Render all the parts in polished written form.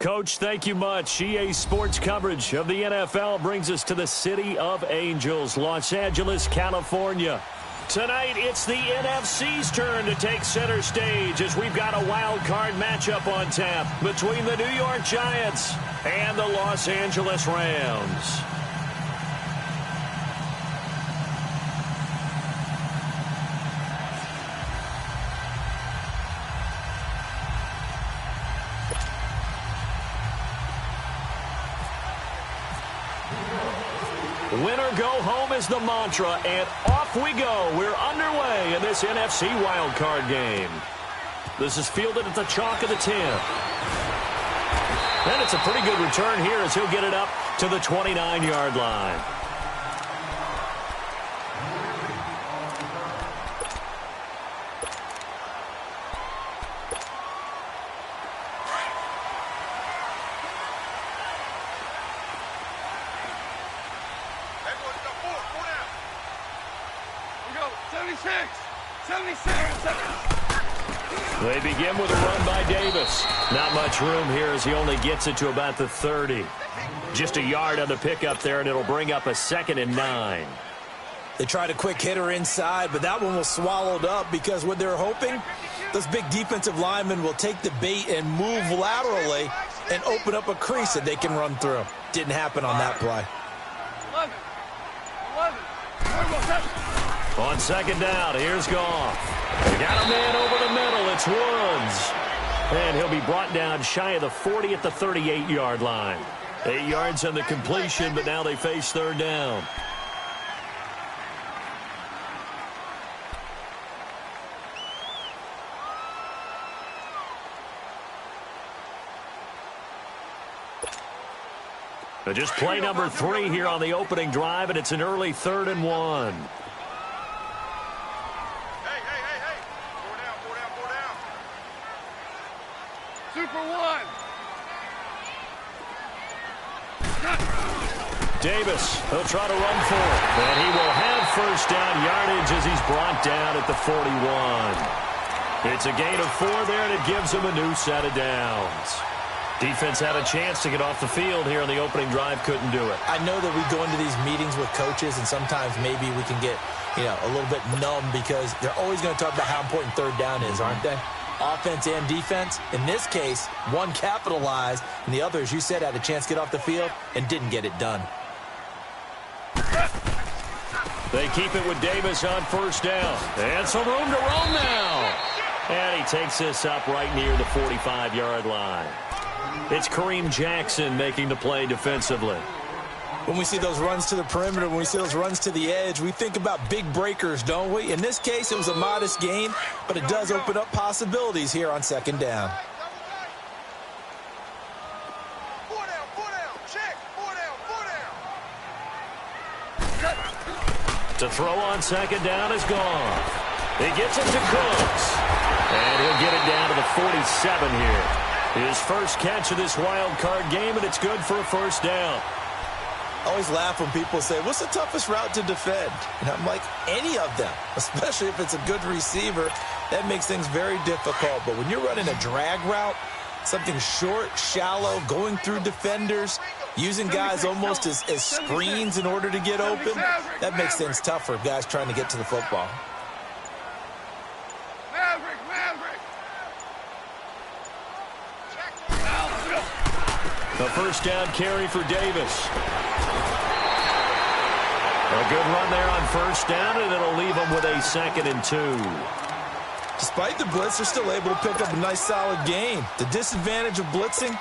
Coach, thank you much. EA Sports coverage of the NFL brings us to the City of Angels, Los Angeles, California. Tonight, it's the NFC's turn to take center stage as we've got a wild card matchup on tap between the New York Giants and the Los Angeles Rams. Winner go home is the mantra, and off we go. We're underway in this NFC wildcard game. This is fielded at the chalk of the 10. And it's a pretty good return here as he'll get it up to the 29-yard line. They begin with a run by Davis. Not much room here as he only gets it to about the 30. Just a yard on the pickup there, and it'll bring up a 2nd and 9. They tried a quick hitter inside, but that one was swallowed up because what they're hoping, those big defensive linemen will take the bait and move laterally and open up a crease that they can run through. Didn't happen on that play. 11. On 2nd down, here's Goff. They got a man over the middle. It's Woods. And he'll be brought down shy of the 40 at the 38-yard line. 8 yards on the completion, but now they face 3rd down. Just play number 3 here on the opening drive, and it's an early 3rd and 1. Davis, he'll try to run for it. And he will have 1st down yardage as he's brought down at the 41. It's a gain of 4 there, and it gives him a new set of downs. Defense had a chance to get off the field here on the opening drive, couldn't do it. I know that we go into these meetings with coaches, and sometimes maybe we can get, a little bit numb because they're always going to talk about how important 3rd down is, aren't they? Offense and defense. In this case, one capitalized, and the other, as you said, had a chance to get off the field and didn't get it done. They keep it with Davis on 1st down. And some room to roam now. And he takes this up right near the 45-yard line. It's Kareem Jackson making the play defensively. When we see those runs to the perimeter, when we see those runs to the edge, we think about big breakers, don't we? In this case, it was a modest gain, but it does open up possibilities here on 2nd down. To throw on 2nd down is Goff. He gets it to Cooks. And he'll get it down to the 47 here. His first catch of this wild card game, and it's good for a 1st down. I always laugh when people say, what's the toughest route to defend? And I'm like, any of them, especially if it's a good receiver. That makes things very difficult. But when you're running a drag route, something short, shallow, going through defenders, using guys almost as screens in order to get open, that makes things tough for guys trying to get to the football. A 1st down carry for Davis. A good run there on 1st down, and it'll leave them with a 2nd and 2. Despite the blitz, they're still able to pick up a nice, solid gain. The disadvantage of blitzing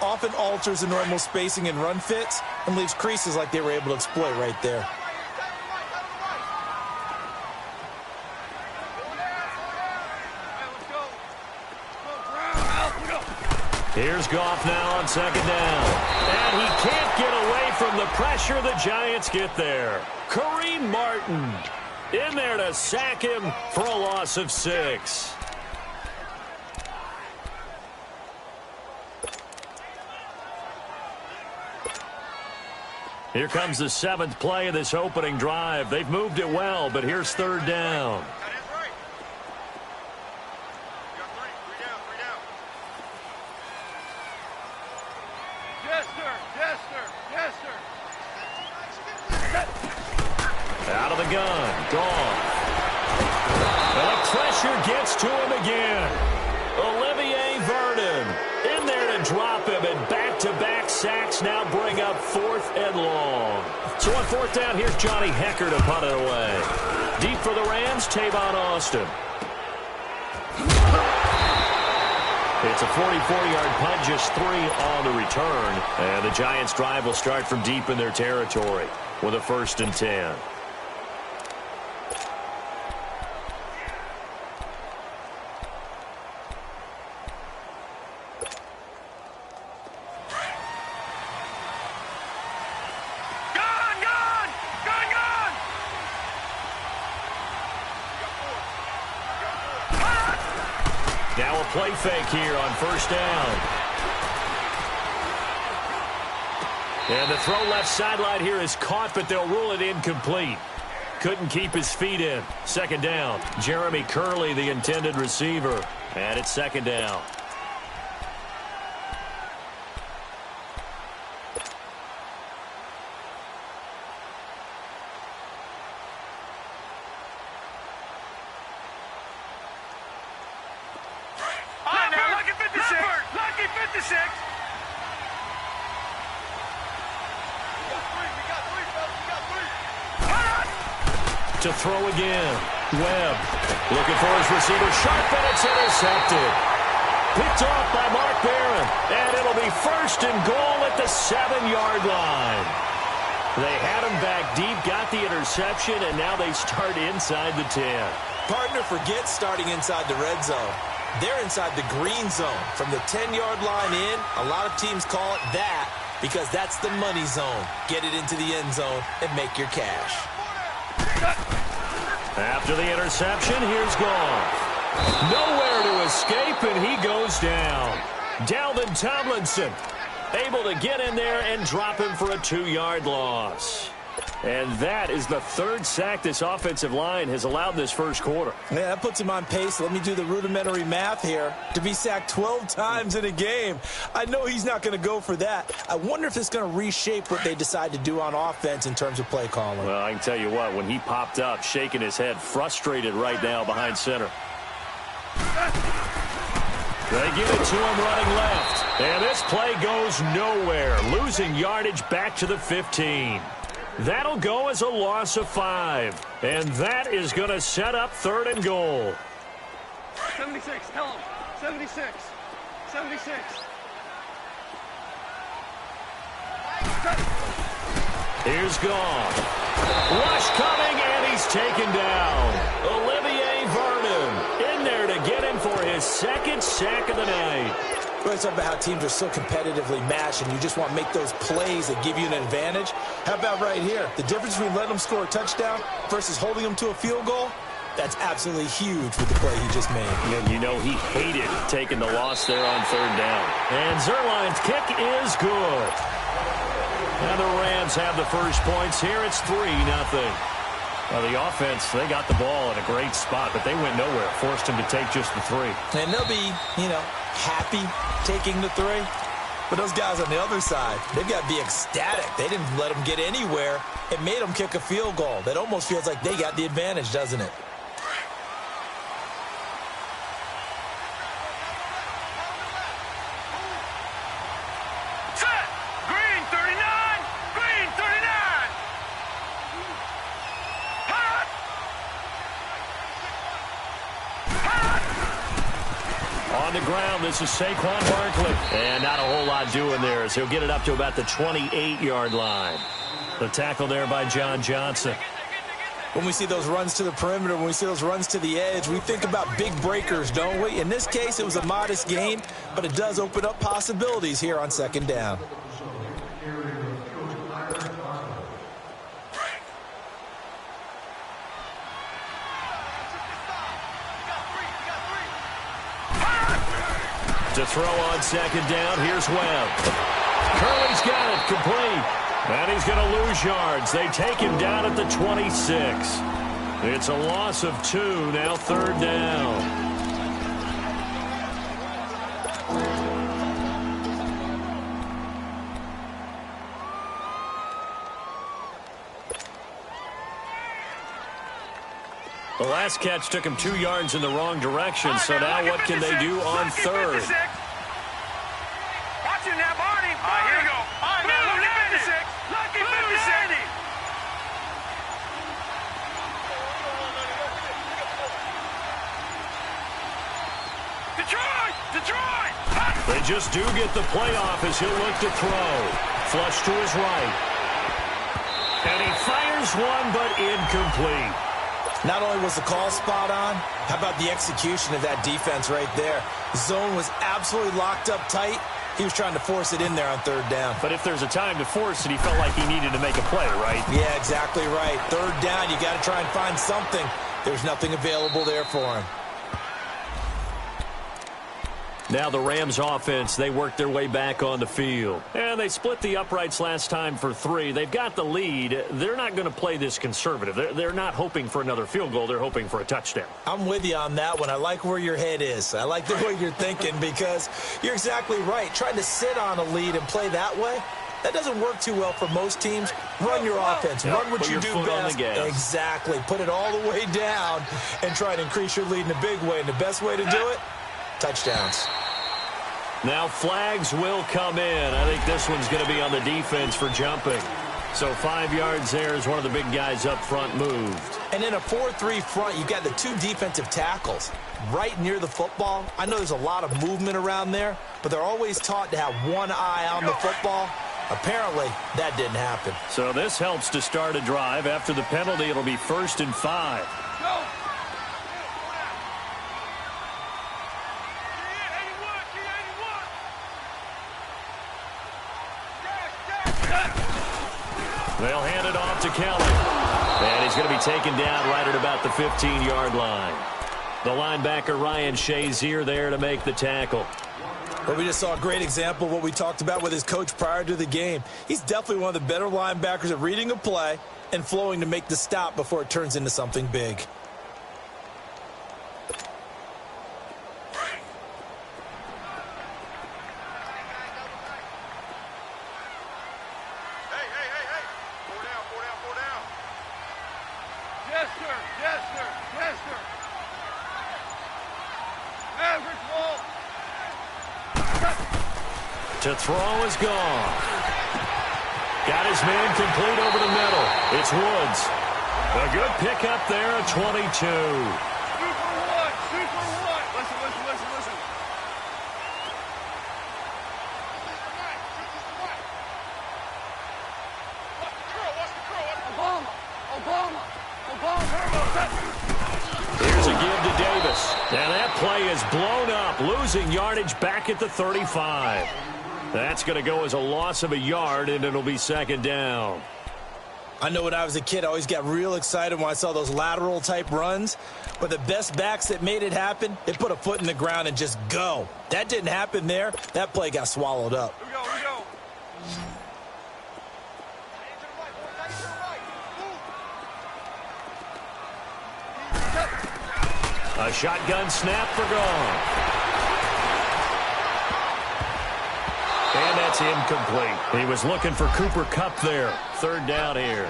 often alters the normal spacing and run fits and leaves creases like they were able to exploit right there. Here's Goff now on 2nd down. And he can't get away from the pressure. The Giants get there. Kareem Martin in there to sack him for a loss of 6. Here comes the 7th play of this opening drive. They've moved it well, but here's 3rd down. Yes, sir. Yes, sir. Out of the gun. Gone. And the pressure gets to him again. Olivier Vernon in there to drop him, and back-to-back sacks now bring up 4th and long. So on 4th down, here's Johnny Hecker to punt it away. Deep for the Rams, Tavon Austin. It's a 44-yard punt, just 3 on the return. And the Giants' drive will start from deep in their territory with a 1st and 10. Now a play fake here on 1st down. And the throw left sideline here is caught, but they'll rule it incomplete. Couldn't keep his feet in. 2nd down. Jeremy Curley, the intended receiver. And it's 2nd down. To throw again. Webb looking for his receiver. Sharp, and it's intercepted. Picked off by Mark Barron. And it'll be 1st and goal at the 7-yard line. They had him back deep, got the interception, and now they start inside the 10. Partner forgets starting inside the red zone. They're inside the green zone. From the 10-yard line in, a lot of teams call it that because that's the money zone. Get it into the end zone and make your cash. After the interception, here's Goff. Nowhere to escape, and he goes down. Dalvin Tomlinson able to get in there and drop him for a 2-yard loss. And that is the 3rd sack this offensive line has allowed this first quarter. Yeah, that puts him on pace. Let me do the rudimentary math here. To be sacked 12 times in a game, I know he's not going to go for that. I wonder if it's going to reshape what they decide to do on offense in terms of play calling. Well, I can tell you what, when he popped up, shaking his head, frustrated right now behind center. They give it to him running left. And this play goes nowhere. Losing yardage back to the 15. That'll go as a loss of 5. And that is going to set up 3rd and goal. 76, tell him. 76. 76. Here's Goff. Rush coming, and he's taken down. Olivier Vernon in there to get him for his 2nd sack of the night. We're talking about how teams are so competitively matched, and you just want to make those plays that give you an advantage. How about right here? The difference between letting them score a touchdown versus holding them to a field goal, that's absolutely huge with the play he just made. And you know he hated taking the loss there on 3rd down. And Zerline's kick is good. Now the Rams have the first points here. It's 3-0. Well, the offense, they got the ball in a great spot, but they went nowhere. Forced him to take just the 3. And they'll be, happy taking the 3. But those guys on the other side, they've got to be ecstatic. They didn't let them get anywhere. It made them kick a field goal. That almost feels like they got the advantage, doesn't it? On the ground, this is Saquon Barkley. And not a whole lot doing there as he'll get it up to about the 28-yard line. The tackle there by John Johnson. When we see those runs to the perimeter, when we see those runs to the edge, we think about big breakers, don't we? In this case, it was a modest gain, but it does open up possibilities here on 2nd down. To throw on 2nd down, here's Webb. Curley's got it, complete. And he's going to lose yards. They take him down at the 26. It's a loss of 2, now 3rd down. last catch took him 2 yards in the wrong direction, so now what can they do on third? Watch him now, Barney. Here we go. All right, now, look at 56. Lucky 56. Detroit! Detroit! They just do get the playoff as he'll look to throw. Flush to his right. And he fires one, but incomplete. Not only was the call spot on, how about the execution of that defense right there? The zone was absolutely locked up tight. He was trying to force it in there on third down. But if there's a time to force it, he felt like he needed to make a play, right? Yeah, exactly right. Third down, you got to try and find something. There's nothing available there for him. Now the Rams offense, they work their way back on the field. And they split the uprights last time for 3. They've got the lead. They're not going to play this conservative. They're not hoping for another field goal. They're hoping for a touchdown. I'm with you on that one. I like where your head is. I like the way you're thinking because you're exactly right. Trying to sit on a lead and play that way, that doesn't work too well for most teams. Run your offense. Run what you do best. Exactly. Put it all the way down and try to increase your lead in a big way. And the best way to do it, touchdowns. Now flags will come in. I think this one's going to be on the defense for jumping. So 5 yards there as one of the big guys up front moved. And in a 4-3 front, you've got the 2 defensive tackles right near the football. I know there's a lot of movement around there, but they're always taught to have one eye on the football. Apparently, that didn't happen. So this helps to start a drive. After the penalty, it'll be 1st and 5. Go! They'll hand it off to Kelly. And he's going to be taken down right at about the 15-yard line. The linebacker, Ryan Shazier, there to make the tackle. Well, we just saw a great example of what we talked about with his coach prior to the game. He's definitely one of the better linebackers at reading a play and flowing to make the stop before it turns into something big. To throw is gone. Got his man complete over the middle. It's Woods. A good pickup there at 22. Super one. Listen. Obama. Here's a give to Davis. And that play is blown up, losing yardage back at the 35. That's going to go as a loss of a yard, and it'll be 2nd down. I know when I was a kid, I always got real excited when I saw those lateral-type runs. But the best backs that made it happen, they put a foot in the ground and just go. That didn't happen there. That play got swallowed up. Here we go. A shotgun snap for gone. And that's incomplete. He was looking for Cooper Kupp there. 3rd down here.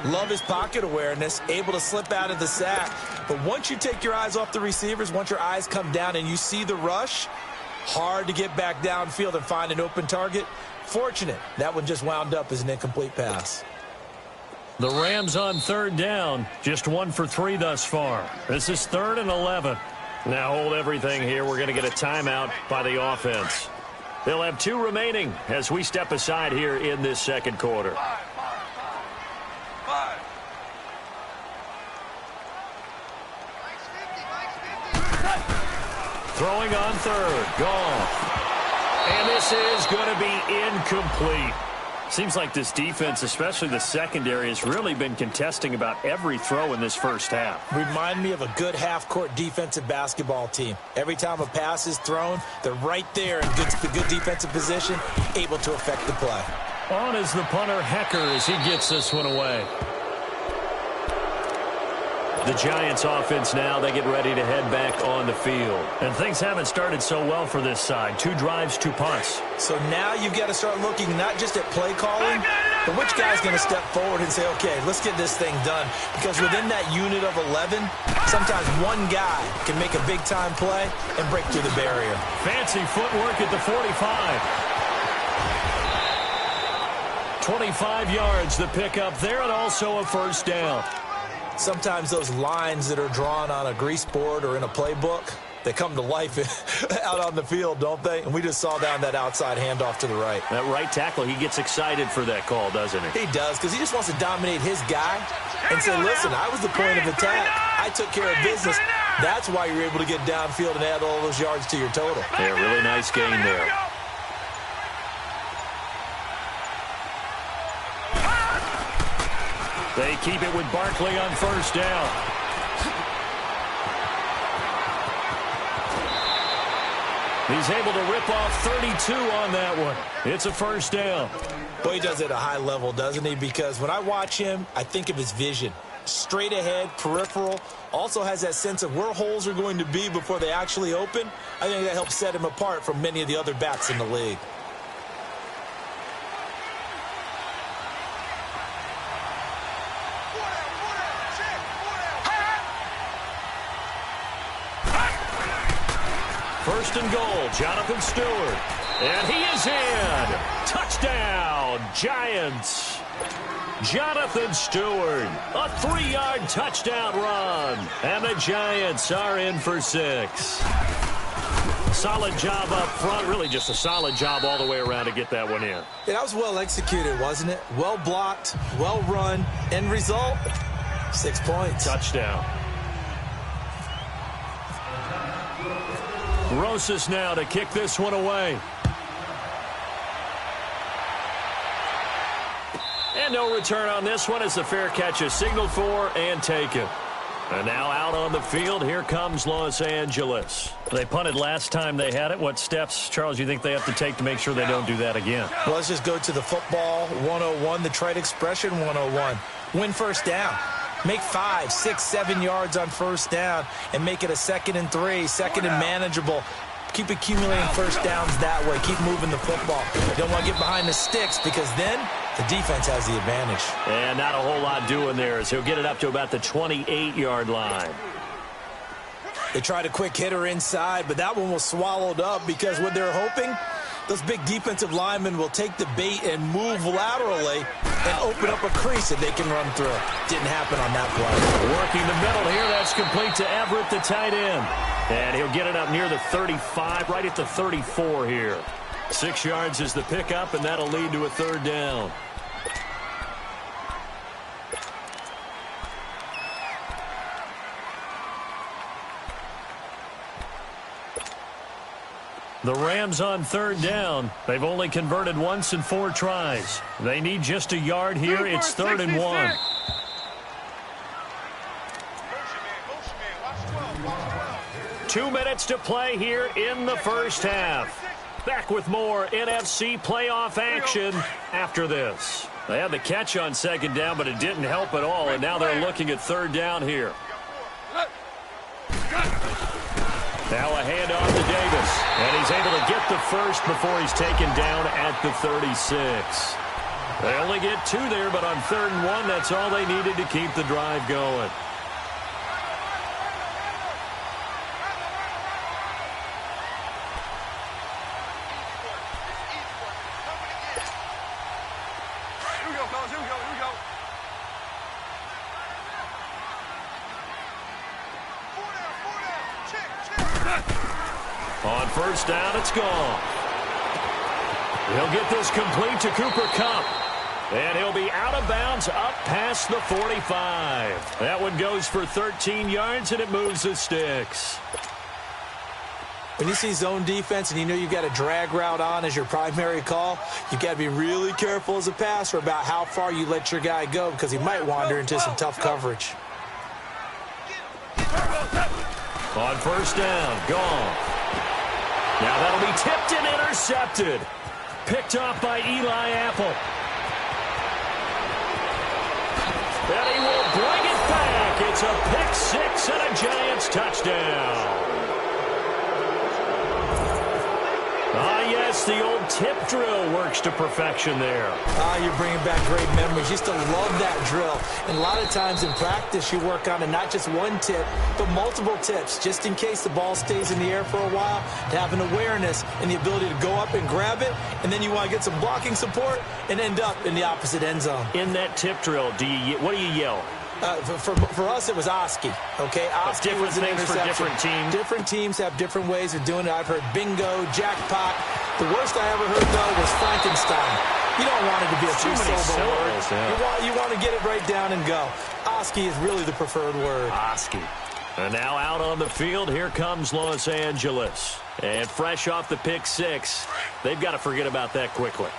Love his pocket awareness, able to slip out of the sack. But once you take your eyes off the receivers, once your eyes come down and you see the rush, hard to get back downfield and find an open target. Fortunate, that one just wound up as an incomplete pass. The Rams on 3rd down, just 1 for 3 thus far. This is 3rd and 11. Now hold everything here. We're going to get a timeout by the offense. They'll have 2 remaining as we step aside here in this 2nd quarter. Five. Throwing on 3rd. Gone. And this is going to be incomplete. Seems like this defense, especially the secondary, has really been contesting about every throw in this first half. Remind me of a good half-court defensive basketball team. Every time a pass is thrown, they're right there in good defensive position, able to affect the play. On is the punter, Hecker, as he gets this one away. The Giants offense now, they get ready to head back on the field. And things haven't started so well for this side. 2 drives, 2 punts. So now you've got to start looking not just at play calling, But which guy's going to step forward and say, okay, let's get this thing done? Because within that unit of 11, sometimes one guy can make a big-time play and break through the barrier. Fancy footwork at the 45. 25 yards the pickup there, and also a first down. Sometimes those lines that are drawn on a grease board or in a playbook, they come to life out on the field, don't they? And we just saw down that outside handoff to the right. That right tackle, he gets excited for that call, doesn't he? He does, because he just wants to dominate his guy and say, listen, I was the point of attack. I took care of business. That's why you're able to get downfield and add all those yards to your total. Yeah, really nice gain there. They keep it with Barkley on first down. He's able to rip off 32 on that one. It's a first down. Boy, he does it at a high level, doesn't he? Because when I watch him, I think of his vision. Straight ahead, peripheral. Also has that sense of where holes are going to be before they actually open. I think that helps set him apart from many of the other backs in the league. First and goal, Jonathan Stewart. And he is in. Touchdown, Giants. Jonathan Stewart, a 3-yard touchdown run. And the Giants are in for 6. Solid job up front. Really just a solid job all the way around to get that one in. Yeah, that was well executed, wasn't it? Well blocked, well run. End result, 6 points. Touchdown. Rosas now to kick this one away. And no return on this one as the fair catch is signaled for and taken. And now out on the field, here comes Los Angeles. They punted last time they had it. What steps, Charles, you think they have to take to make sure they don't do that again? Well, let's just go to the football 101, the trite expression 101. Win first down. Make 5, 6, 7 yards on first down and make it a 2nd and 3, 2nd and manageable. Keep accumulating first downs that way. Keep moving the football. Don't want to get behind the sticks because then the defense has the advantage. And not a whole lot doing there as he'll get it up to about the 28-yard line. They tried a quick hitter inside, but that one was swallowed up because what they're hoping, those big defensive linemen will take the bait and move laterally and open up a crease that they can run through. Didn't happen on that play. Working the middle here. That's complete to Everett, the tight end. And he'll get it up near the 35, right at the 34 here. 6 yards is the pickup, and that'll lead to a third down. The Rams on third down. They've only converted once in 4 tries. They need just a yard here. It's 3rd and 1. Two minutes to play here in the first half. Back with more NFC playoff action after this. They had the catch on second down, but it didn't help at all, and now they're looking at third down here. Now a handoff to Davis, and he's able to get the first before he's taken down at the 36. They only get 2 there, but on 3rd and 1, that's all they needed to keep the drive going. On first down, it's gone. He'll get this complete to Cooper Kupp. And he'll be out of bounds up past the 45. That one goes for 13 yards, and it moves the sticks. When you see zone defense and you know you've got a drag route on as your primary call, you've got to be really careful as a passer about how far you let your guy go because he might wander into some tough coverage. On first down, gone. Now that'll be tipped and intercepted. Picked off by Eli Apple. And he will bring it back. It's a pick six and a Giants touchdown. Ah, yes, Angeles, the old tip drill works to perfection there. You're bringing back great memories. Used to love that drill. And a lot of times in practice, you work on it, not just one tip, but multiple tips, just in case the ball stays in the air for a while, to have an awareness and the ability to go up and grab it, and then you want to get some blocking support and end up in the opposite end zone. In that tip drill, what do you yell? For us, it was Oski, okay? Oski different was an things for interception. different teams. Different teams have different ways of doing it. I've heard bingo, jackpot. The worst I ever heard, though, was Frankenstein. You don't want it to be a two-syllable word. Yeah. You want to get it right down and go. Oski is really the preferred word. Oski. And now out on the field, here comes Los Angeles. And fresh off the pick six, they've got to forget about that quickly.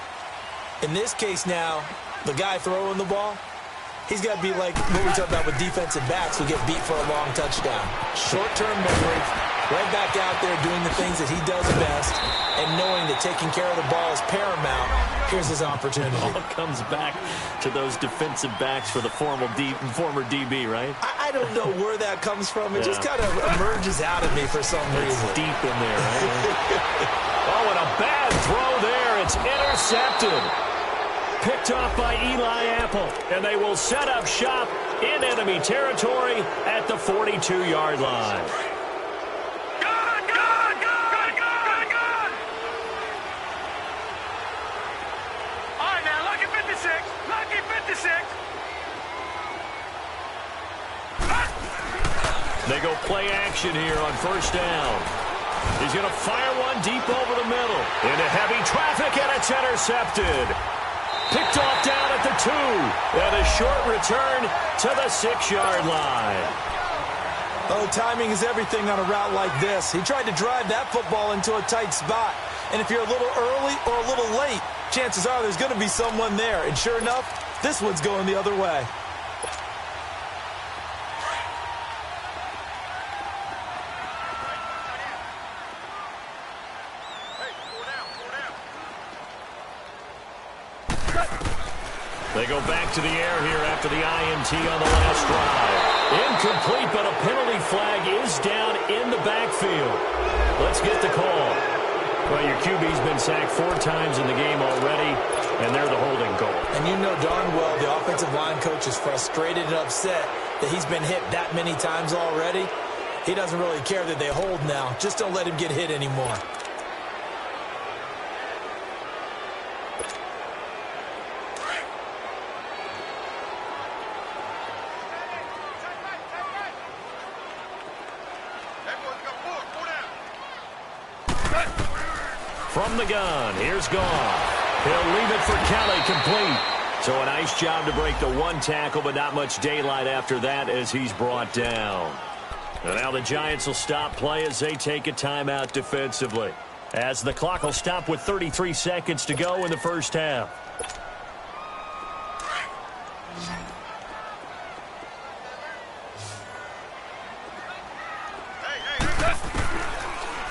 In this case now, the guy throwing the ball, he's got to be like what we talked about with defensive backs who get beat for a long touchdown. Short-term memory, right back out there doing the things that he does best, and knowing that taking care of the ball is paramount. Here's his opportunity. All comes back to those defensive backs for the former DB, right? I don't know where that comes from. It just kind of emerges out of me for some reason. It's deep in there, right? Oh, and a bad throw there. It's intercepted. Picked off by Eli Apple, and they will set up shop in enemy territory at the 42-yard line. All right, now, lucky 56. Lucky 56. They go play action here on first down. He's going to fire one deep over the middle. Into heavy traffic, and it's intercepted. Picked off down at the 2. And a short return to the 6-yard line. Oh, timing is everything on a route like this. He tried to drive that football into a tight spot. And if you're a little early or a little late, chances are there's going to be someone there. And sure enough, this one's going the other way. They go back to the air here after the INT on the last drive. Incomplete, but a penalty flag is down in the backfield. Let's get the call. Well, your QB's been sacked 4 times in the game already, and they're the holding call. And you know darn well the offensive line coach is frustrated and upset that he's been hit that many times already. He doesn't really care that they hold now. Just don't let him get hit anymore. From the gun, here's Gone. He'll leave it for Kelly, complete. So a nice job to break the 1 tackle, but not much daylight after that as he's brought down. And now the Giants will stop play as they take a timeout defensively. As the clock will stop with 33 seconds to go in the first half.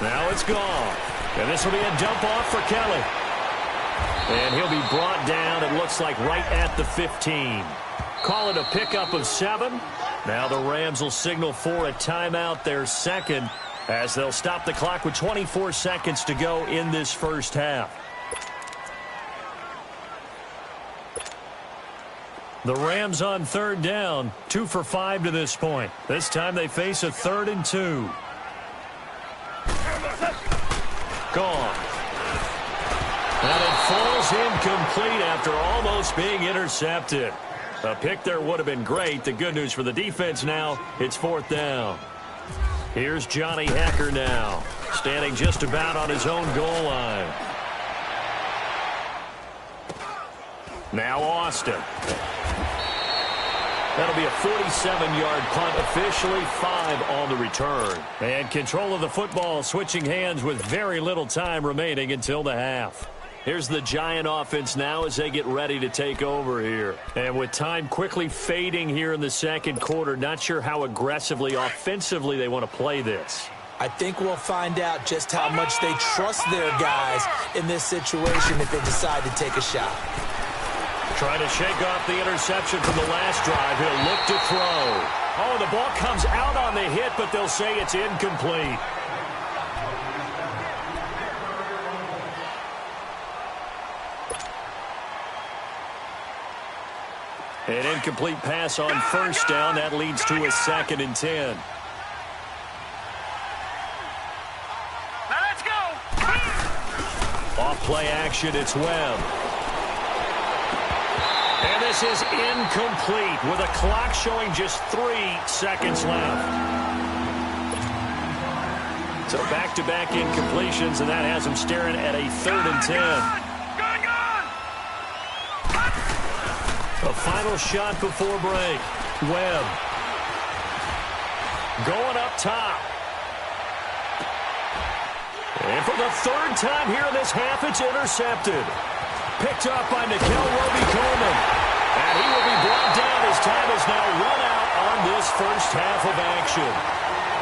Now it's Gone. And this will be a dump off for Kelly. And he'll be brought down, it looks like, right at the 15. Call it a pickup of 7. Now the Rams will signal for a timeout, their second, as they'll stop the clock with 24 seconds to go in this first half. The Rams on 3rd down, 2 for 5 to this point. This time they face a 3rd and 2. Gone. And it falls incomplete after almost being intercepted. A pick there would have been great. The good news for the defense now, it's 4th down. Here's Johnny Hecker now, standing just about on his own goal line. Now Austin. That'll be a 47-yard punt, officially 5 on the return. And control of the football switching hands with very little time remaining until the half. Here's the Giant offense now as they get ready to take over here. And with time quickly fading here in the second quarter, not sure how aggressively, offensively they want to play this. I think we'll find out just how much they trust their guys in this situation if they decide to take a shot. Trying to shake off the interception from the last drive. He'll look to throw. Oh, the ball comes out on the hit, but they'll say it's incomplete. An incomplete pass on first down. That leads to a 2nd and 10. Now let's go. Off play action, it's Webb. And this is incomplete with a clock showing just 3 seconds left. So back-to-back incompletions, and that has him staring at a 3rd and 10. A final shot before break. Webb. Going up top. And for the 3rd time here in this half, it's intercepted. Picked up by Nickel Roby-Coleman. And he will be brought down. His time is now run out on this first half of action.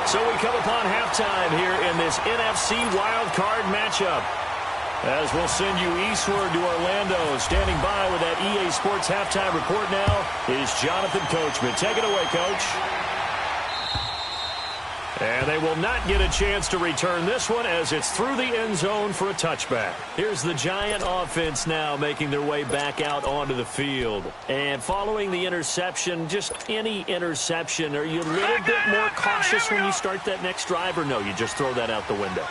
So we come upon halftime here in this NFC Wildcard matchup. As we'll send you eastward to Orlando. Standing by with that EA Sports halftime report now is Jonathan Coachman. Take it away, Coach. And they will not get a chance to return this one as it's through the end zone for a touchback. Here's the Giant offense now making their way back out onto the field. And following the interception, just any interception, are you a little bit more cautious when you start that next drive, or no, you just throw that out the window?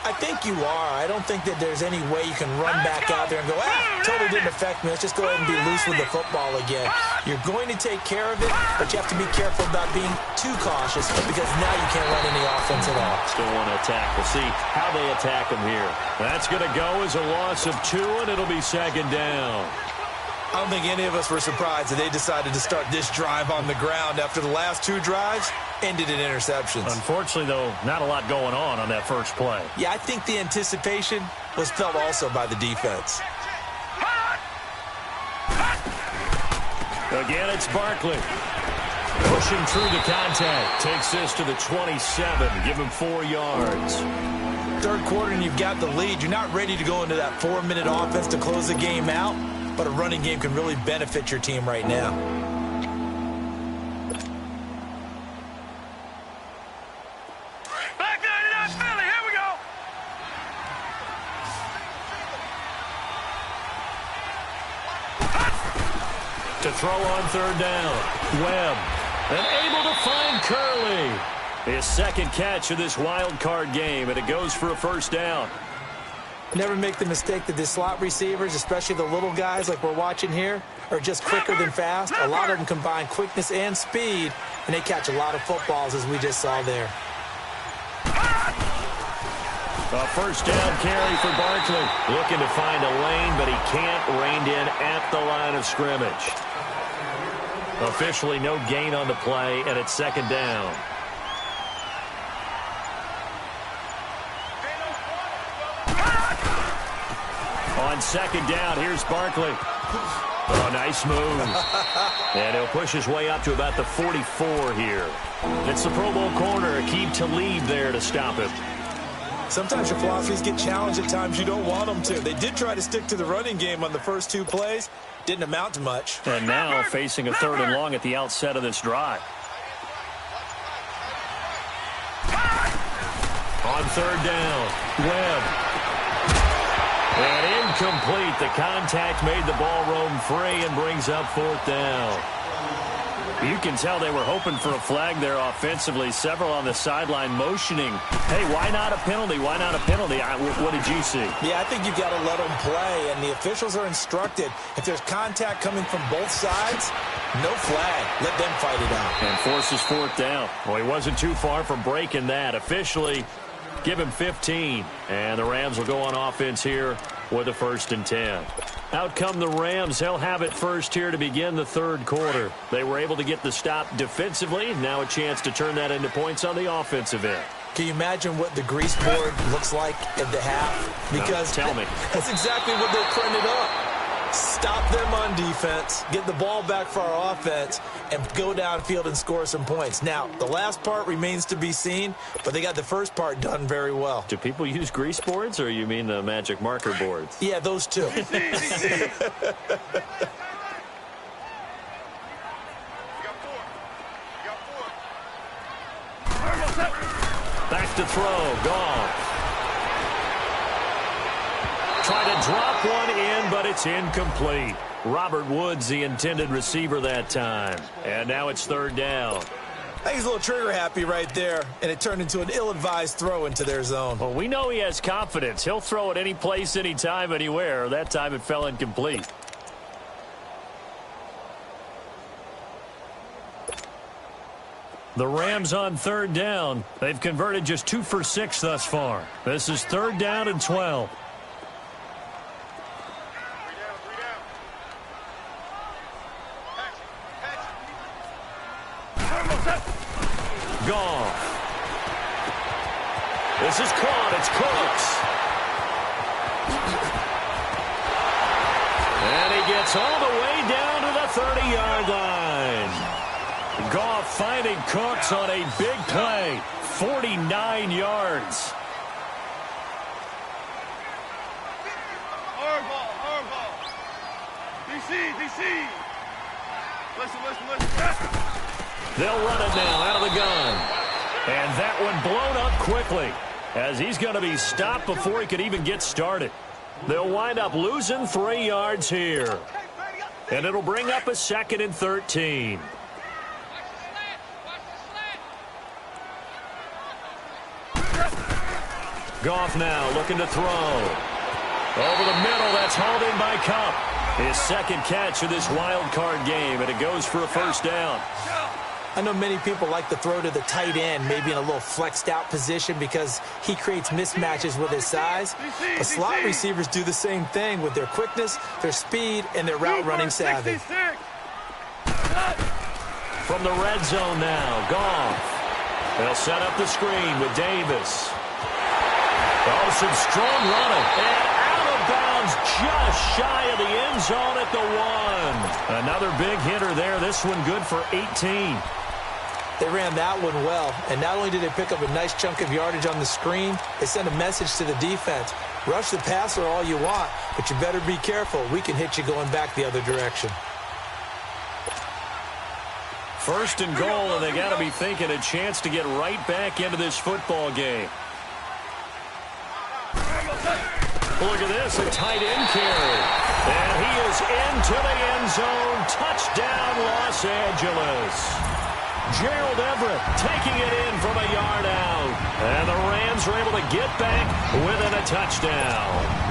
I think you are. I don't think that there's any way you can run back out there and go, totally didn't affect me. Let's just go ahead and be loose with the football again. You're going to take care of it, but you have to be careful about being too cautious because now you can't run any offense at all. Still want to attack. We'll see how they attack them here. That's going to go as a loss of 2, and it'll be 2nd down. I don't think any of us were surprised that they decided to start this drive on the ground after the last 2 drives ended in interceptions. Unfortunately, though, not a lot going on that first play. Yeah, I think the anticipation was felt also by the defense. Again, it's Barkley. Pushing through the contact. Takes this to the 27. Give him 4 yards. 3rd quarter and you've got the lead. You're not ready to go into that 4-minute offense to close the game out, but a running game can really benefit your team right now. Back there, that's Philly. Here we go. To throw on 3rd down. Webb. And able to find Curley. His 2nd catch of this wild card game, and it goes for a 1st down. Never make the mistake that the slot receivers, especially the little guys like we're watching here, are just quicker than fast. A lot of them combine quickness and speed, and they catch a lot of footballs, as we just saw there. A 1st down carry for Barkley. Looking to find a lane, but he can't. Reined in at the line of scrimmage. Officially no gain on the play, and it's 2nd down. On 2nd down, here's Barkley. Oh, nice move. And he'll push his way up to about the 44 here. It's the Pro Bowl corner, Aqib Talib there to stop him. Sometimes your philosophies get challenged at times you don't want them to. They did try to stick to the running game on the first 2 plays. Didn't amount to much. And now facing a 3rd and long at the outset of this drive. On 3rd down, Webb. And incomplete. The contact made the ball roam free and brings up 4th down. You can tell they were hoping for a flag there offensively. Several on the sideline motioning. Hey, why not a penalty? Why not a penalty? What did you see? Yeah, I think you've got to let them play, and the officials are instructed. If there's contact coming from both sides, no flag. Let them fight it out. And forces 4th down. Well, he wasn't too far from breaking that. Officially, give him 15. And the Rams will go on offense here with a 1st and 10. Out come the Rams. They'll have it first here to begin the 3rd quarter. They were able to get the stop defensively. Now a chance to turn that into points on the offensive end. Can you imagine what the grease board looks like at the half? Because tell me. That's exactly what they're printed up. Stop them on defense, get the ball back for our offense, and go downfield and score some points. Now, the last part remains to be seen, but they got the first part done very well. Do people use grease boards, or you mean the magic marker boards? Yeah, those two. Back to throw. Gone. trying to drop one in, but it's incomplete. Robert Woods, the intended receiver that time. And now it's third down. I think he's a little trigger happy right there, and it turned into an ill-advised throw into their zone. Well, we know he has confidence. He'll throw it any place, anytime, anywhere. That time it fell incomplete. The Rams on third down. They've converted just 2 for 6 thus far. This is third down and 12. Goff. This is caught. It's Cooks. And he gets all the way down to the 30-yard line. Goff finding Cooks on a big play. 49 yards. Hardball. DC. Listen. They'll run it now out of the gun. And that one blown up quickly as he's going to be stopped before he could even get started. They'll wind up losing 3 yards here. And it'll bring up a 2nd and 13. Goff now looking to throw. Over the middle, that's hauled in by Kupp. His second catch of this wild card game, and it goes for a first down. I know many people like to throw to the tight end, maybe in a little flexed out position because he creates mismatches with his size. But slot receivers do the same thing with their quickness, their speed, and their route running savvy. From the red zone now, Goff. They'll set up the screen with Davis. Oh, some strong running. And out of bounds just shy of the end zone at the 1. Another big hitter there. This one good for 18. They ran that one well, and not only did they pick up a nice chunk of yardage on the screen, they sent a message to the defense. Rush the passer all you want, but you better be careful. We can hit you going back the other direction. First and goal, and they got to be thinking a chance to get right back into this football game. Look at this, a tight end carry. And he is into the end zone. Touchdown, Los Angeles. Gerald Everett taking it in from a yard out. And the Rams are able to get back within a touchdown.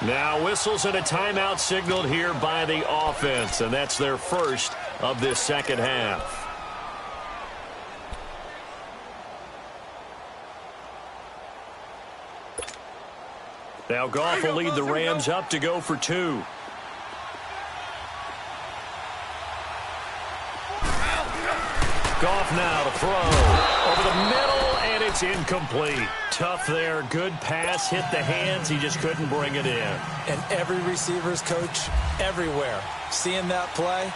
Now whistles and a timeout signaled here by the offense, and that's their first of this second half. Now Goff will lead the Rams up to go for 2. Goff now to throw over the middle, and it's incomplete. Tough there, good pass, hit the hands, he just couldn't bring it in. And every receiver's coach everywhere, seeing that play,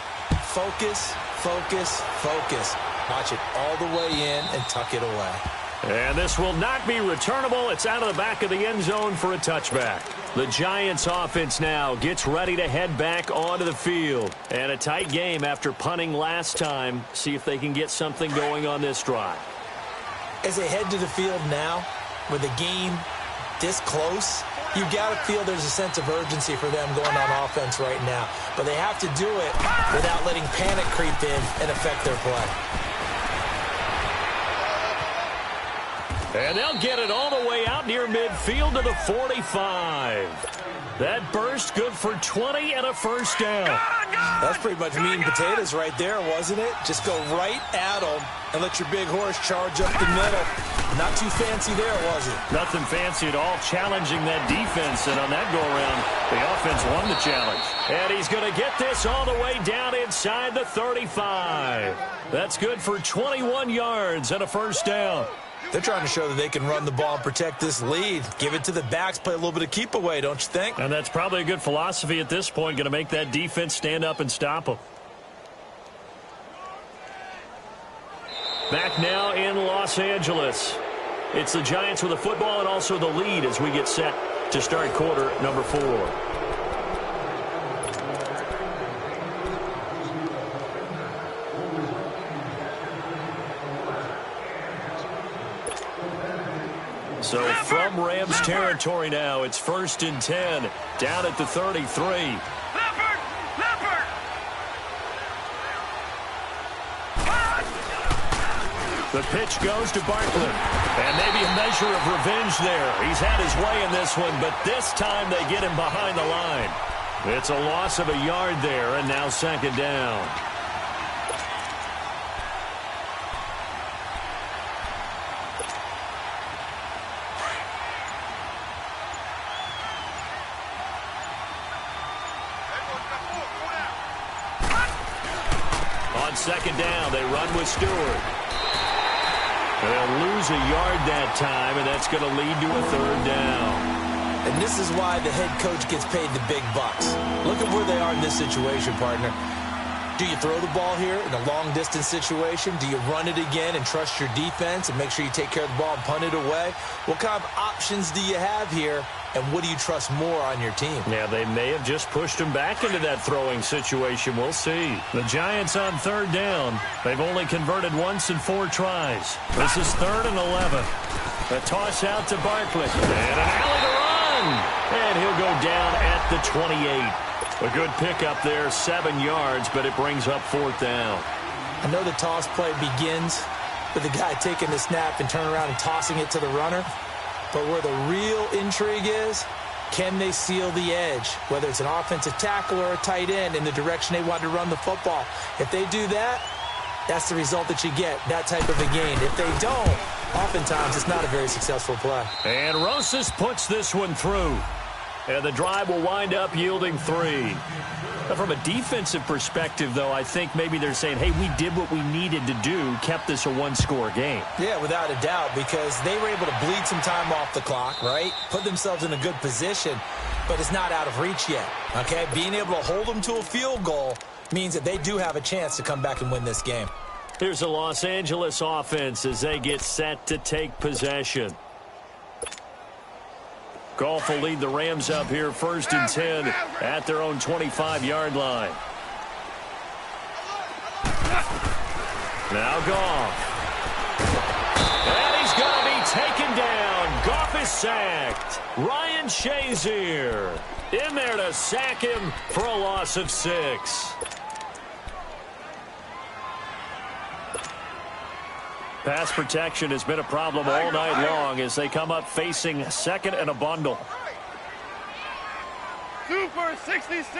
focus, focus, focus. Watch it all the way in and tuck it away. And this will not be returnable. It's out of the back of the end zone for a touchback. The Giants offense now gets ready to head back onto the field. And a tight game after punting last time. See if they can get something going on this drive. As they head to the field now, with the game this close, you got to feel there's a sense of urgency for them going on offense right now. But they have to do it without letting panic creep in and affect their play. And they'll get it all the way out near midfield to the 45. That burst good for 20 and a first down. That's pretty much meat and potatoes right there, wasn't it? Just go right at them and let your big horse charge up the middle. Not too fancy there, was it? Nothing fancy at all, challenging that defense. And on that go-around, the offense won the challenge. And he's going to get this all the way down inside the 35. That's good for 21 yards and a first down. They're trying to show that they can run the ball and protect this lead. Give it to the backs, play a little bit of keep away, don't you think? And that's probably a good philosophy at this point, going to make that defense stand up and stop them. Back now in Los Angeles. It's the Giants with the football and also the lead as we get set to start quarter number 4. So from Rams territory now, it's 1st and 10, down at the 33. The pitch goes to Barkley. And maybe a measure of revenge there. He's had his way in this one, but this time they get him behind the line. It's a loss of a yard there, and now 2nd down. On 2nd down, they run with Stewart. They'll lose a yard that time, and that's going to lead to a 3rd down. And this is why the head coach gets paid the big bucks. Look at where they are in this situation, partner. Do you throw the ball here in a long-distance situation? Do you run it again and trust your defense and make sure you take care of the ball and punt it away? What kind of options do you have here, and what do you trust more on your team? Yeah, they may have just pushed him back into that throwing situation. We'll see. The Giants on 3rd down. They've only converted once in 4 tries. This is 3rd and 11. A toss out to Barkley. And an alley to run. And he'll go down at the 28. A good pickup there, 7 yards, but it brings up 4th down. I know the toss play begins with the guy taking the snap and turning around and tossing it to the runner. But where the real intrigue is, can they seal the edge, whether it's an offensive tackle or a tight end, in the direction they want to run the football? If they do that, that's the result that you get, that type of a gain. If they don't, oftentimes it's not a very successful play. And Rosas puts this one through. And the drive will wind up yielding 3. Now, from a defensive perspective, though, I think maybe they're saying, hey, we did what we needed to do, kept this a 1-score game. Yeah, without a doubt, because they were able to bleed some time off the clock, right? Put themselves in a good position, but it's not out of reach yet, okay? Being able to hold them to a field goal means that they do have a chance to come back and win this game. Here's the Los Angeles offense as they get set to take possession. Goff will lead the Rams up here 1st and 10 at their own 25-yard line. Now Goff. And he's going to be taken down. Goff is sacked. Ryan Shazier in there to sack him for a loss of 6. Pass protection has been a problem all night long as they come up facing 2nd and a bundle. Super 66.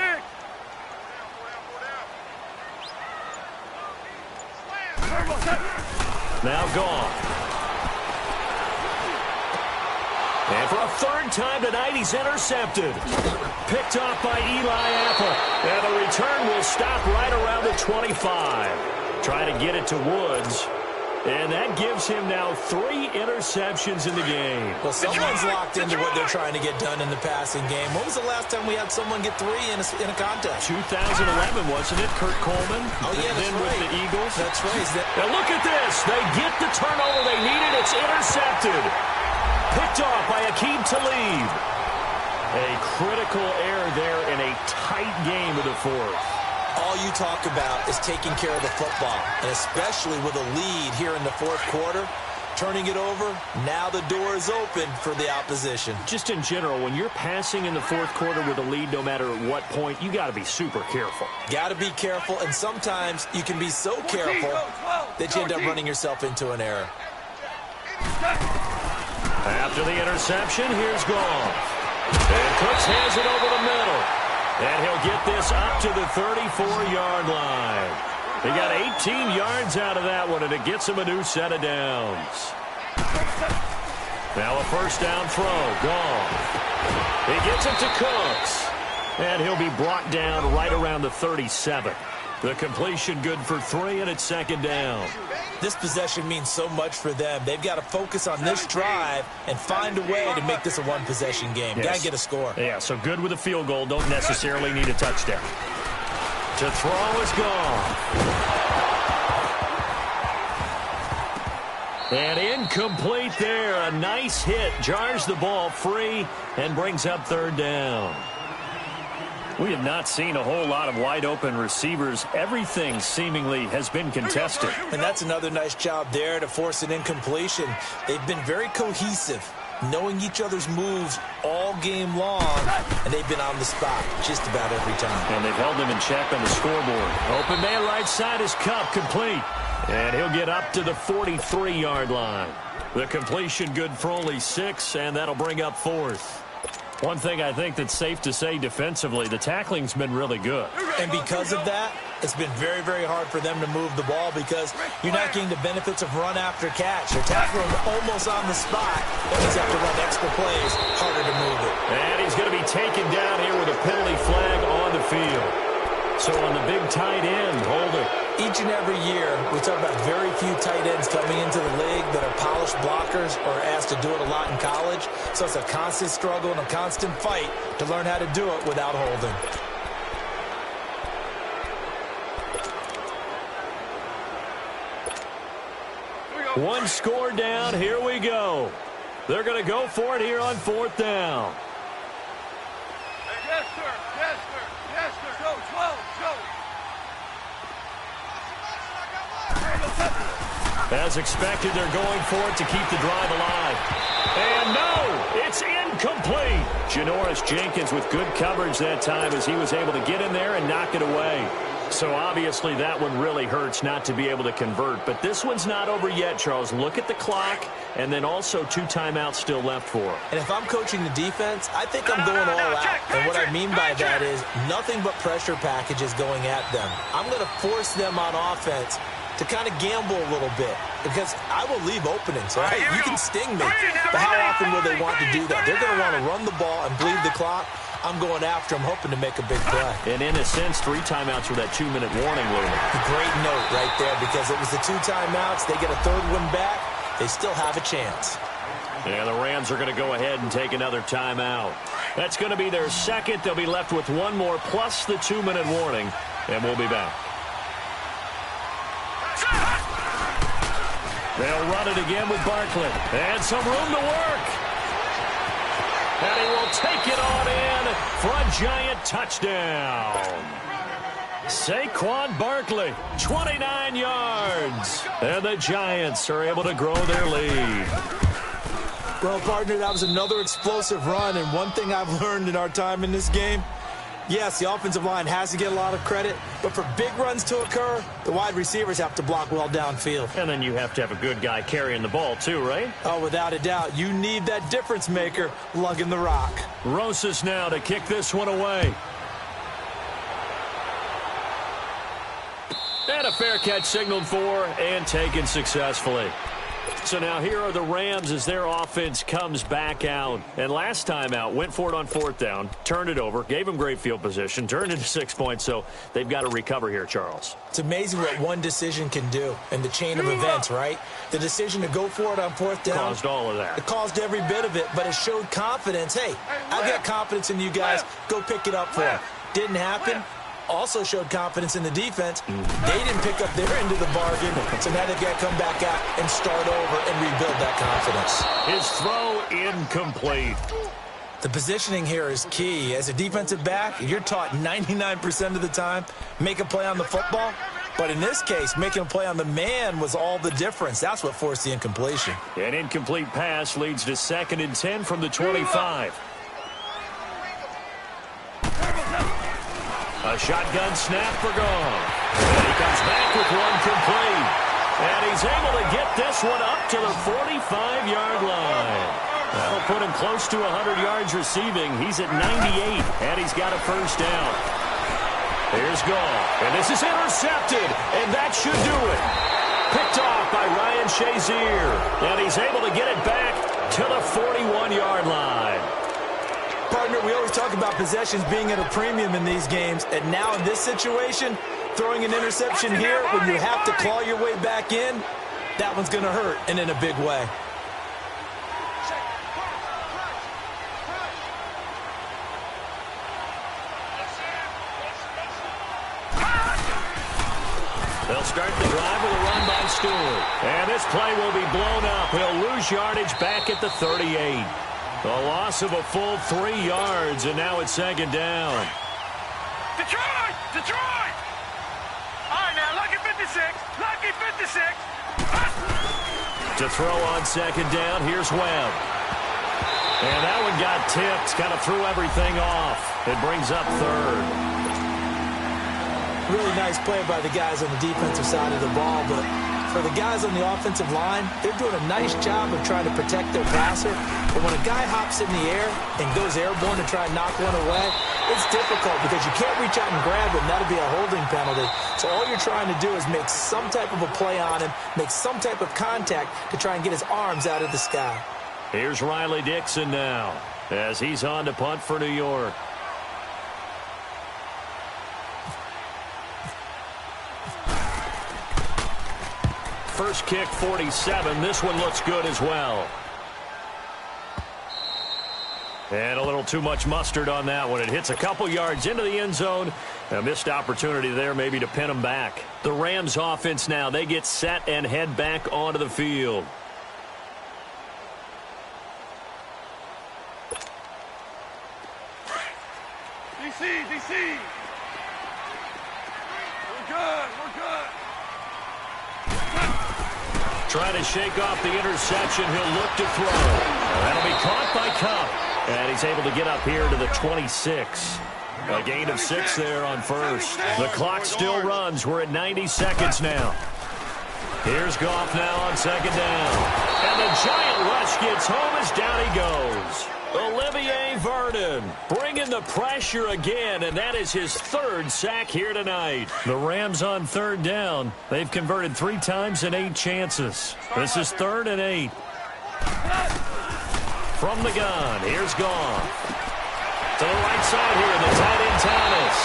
Now Goff. And for a 3rd time tonight, he's intercepted. Picked off by Eli Apple. And the return will stop right around the 25. Trying to get it to Woods. And that gives him now 3 interceptions in the game. Well, someone's locked into what they're trying to get done in the passing game. When was the last time we had someone get 3 in a contest? 2011, wasn't it? Kurt Coleman. Oh, yeah, that's then right. with the Eagles. That's right. Now look at this. They get the turnover they needed. It's intercepted. Picked off by Aqib Talib. A critical error there in a tight game of the 4th. All you talk about is taking care of the football, and especially with a lead here in the 4th quarter, turning it over, now the door is open for the opposition. Just in general, when you're passing in the 4th quarter with a lead, no matter at what point, you got to be super careful. Got to be careful, and sometimes you can be so careful that you end up running yourself into an error. After the interception, here's Goff. And Cooks has it over the middle. And he'll get this up to the 34-yard line. He got 18 yards out of that one, and it gets him a new set of downs. Now a 1st down throw. Goff. He gets it to Cooks. And he'll be brought down right around the 37. The completion good for 3, and it's second down. This possession means so much for them. They've got to focus on this drive and find a way to make this a one-possession game. Yes. Got to get a score. Yeah, so good with a field goal. Don't necessarily need a touchdown. To throw is gone. And incomplete there. A nice hit. Jars the ball free and brings up third down. We have not seen a whole lot of wide-open receivers. Everything seemingly has been contested. And that's another nice job there to force an incompletion. They've been very cohesive, knowing each other's moves all game long, and they've been on the spot just about every time. And they've held them in check on the scoreboard. Open man right side is Cup, complete. And he'll get up to the 43-yard line. The completion good for only 6, and that'll bring up fourth. One thing I think that's safe to say defensively, the tackling's been really good. And because of that, it's been very, very hard for them to move the ball because you're not getting the benefits of run after catch. You're tackling almost on the spot. That means you have to run extra plays, harder to move it. And he's going to be taken down here with a penalty flag on the field. So on the big tight end, holding. Each and every year, we talk about very few tight ends coming into the league that are polished blockers or asked to do it a lot in college. So it's a constant struggle and a constant fight to learn how to do it without holding. One score down. Here we go. They're going to go for it here on fourth down. Yes, sir. Yes, sir. Yes, sir. Go, 12. Go. As expected, they're going for it to keep the drive alive. And no, it's incomplete. Janoris Jenkins with good coverage that time as he was able to get in there and knock it away. So obviously that one really hurts not to be able to convert. But this one's not over yet, Charles. Look at the clock, and then also 2 timeouts still left for him. And if I'm coaching the defense, I think I'm going all out. And what I mean by that is nothing but pressure packages going at them. I'm going to force them on offense to kind of gamble a little bit because I will leave openings. Right? You can sting me, but how often will they want to do that? They're going to want to run the ball and bleed the clock. I'm going after them, hoping to make a big play. And in a sense, 3 timeouts with that 2-minute warning looming. Great note right there because it was the 2 timeouts. They get a third one back. They still have a chance. Yeah, the Rams are going to go ahead and take another timeout. That's going to be their second. They'll be left with 1 more plus the 2-minute warning, and we'll be back. They'll run it again with Barkley. And some room to work. And he will take it on in for a giant touchdown. Saquon Barkley, 29 yards. And the Giants are able to grow their lead. Well, partner, that was another explosive run. And one thing I've learned in our time in this game, yes, the offensive line has to get a lot of credit, but for big runs to occur, the wide receivers have to block well downfield. And then you have to have a good guy carrying the ball too, right? Oh, without a doubt. You need that difference maker lugging the rock. Rosas now to kick this one away. And a fair catch signaled for and taken successfully. So now here are the Rams as their offense comes back out. And last time out, went for it on fourth down, turned it over, gave them great field position, turned into 6 points. So they've got to recover here, Charles. It's amazing what one decision can do in the chain of events, right? The decision to go for it on fourth down. Caused all of that. It caused every bit of it, but it showed confidence. Hey, I've got confidence in you guys. Go pick it up for them. Didn't happen. Also showed confidence in the defense. They didn't pick up their end of the bargain, so now they've got to come back out and start over and rebuild that confidence. His throw incomplete. The positioning here is key. As a defensive back, you're taught 99% of the time, make a play on the football. But in this case, making a play on the man was all the difference. That's what forced the incompletion. An incomplete pass leads to 2nd and 10 from the 25. A shotgun snap for Gone. And he comes back with one complete. And he's able to get this one up to the 45-yard line. That'll put him close to 100 yards receiving. He's at 98, and he's got a first down. Here's Gone. And this is intercepted, and that should do it. Picked off by Ryan Shazier. And he's able to get it back to the 41-yard line. Partner, we always talk about possessions being at a premium in these games, and now in this situation, throwing an interception here, when you have to claw your way back in, that one's going to hurt, and in a big way. They'll start the drive with a run by Stewart. And this play will be blown up. He'll lose yardage back at the 38. A loss of a full 3 yards, and now it's second down. Detroit! Detroit! All right, now, lucky 56. Lucky 56. To throw on second down, here's Webb. And that one got tipped, kind of threw everything off. It brings up third. Really nice play by the guys on the defensive side of the ball, but for the guys on the offensive line, they're doing a nice job of trying to protect their passer. But when a guy hops in the air and goes airborne to try and knock one away, it's difficult because you can't reach out and grab him. That'll be a holding penalty. So all you're trying to do is make some type of a play on him, make some type of contact to try and get his arms out of the sky. Here's Riley Dixon now as he's on to punt for New York. First kick, 47. This one looks good as well. And a little too much mustard on that one. It hits a couple yards into the end zone. A missed opportunity there maybe to pin them back. The Rams offense now, they get set and head back onto the field. DC. We're good. Trying to shake off the interception. He'll look to throw. That'll be caught by Cup. And he's able to get up here to the 26. A gain of 6 there on first. The clock still runs. We're at 90 seconds now. Here's Goff now on second down. And the giant rush gets home as down he goes. Olivier Vernon bringing the pressure again, and that is his 3rd sack here tonight. The Rams on third down. They've converted 3 times in 8 chances. This is 3rd and 8. From the gun, here's Goff. To the right side here, the tight end Thomas.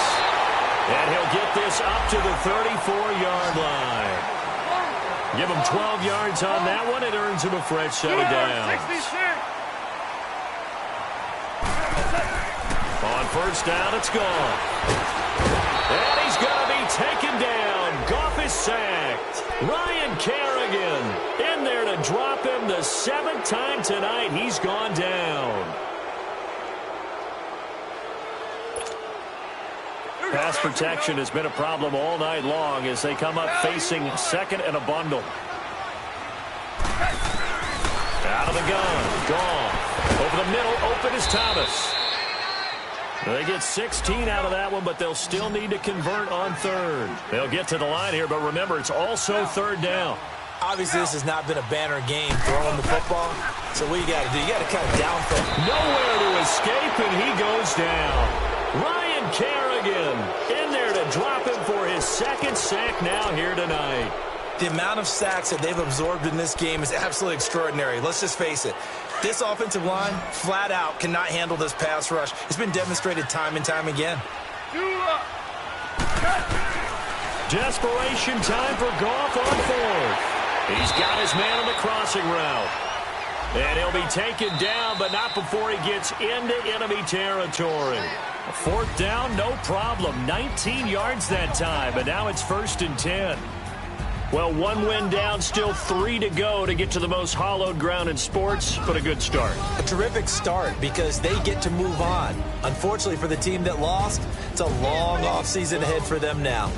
And he'll get this up to the 34-yard line. Give him 12 yards on that one. It earns him a fresh set of downs. On first down, it's Goff. And he's going to be taken down. Goff is sacked. Ryan Kerrigan in there to drop him the 7th time tonight. He's gone down. Pass protection has been a problem all night long as they come up facing second and a bundle. Out of the gun. Goff. Over the middle, open is Thomas. They get 16 out of that one, but they'll still need to convert on third. They'll get to the line here, but remember, it's also third down. Obviously, this has not been a banner game throwing the football. So what you got to do, you got to kind of downfield. Nowhere to escape, and he goes down. Ryan Kerrigan in there to drop him for his 2nd sack now here tonight. The amount of sacks that they've absorbed in this game is absolutely extraordinary. Let's just face it. This offensive line, flat out, cannot handle this pass rush. It's been demonstrated time and time again. Desperation time for Goff on 4th. He's got his man on the crossing route. And he'll be taken down, but not before he gets into enemy territory. 4th down, no problem. 19 yards that time, but now it's 1st and 10. Well, 1 win down, still 3 to go to get to the most hallowed ground in sports, but a good start. A terrific start because they get to move on. Unfortunately for the team that lost, it's a long offseason ahead for them now.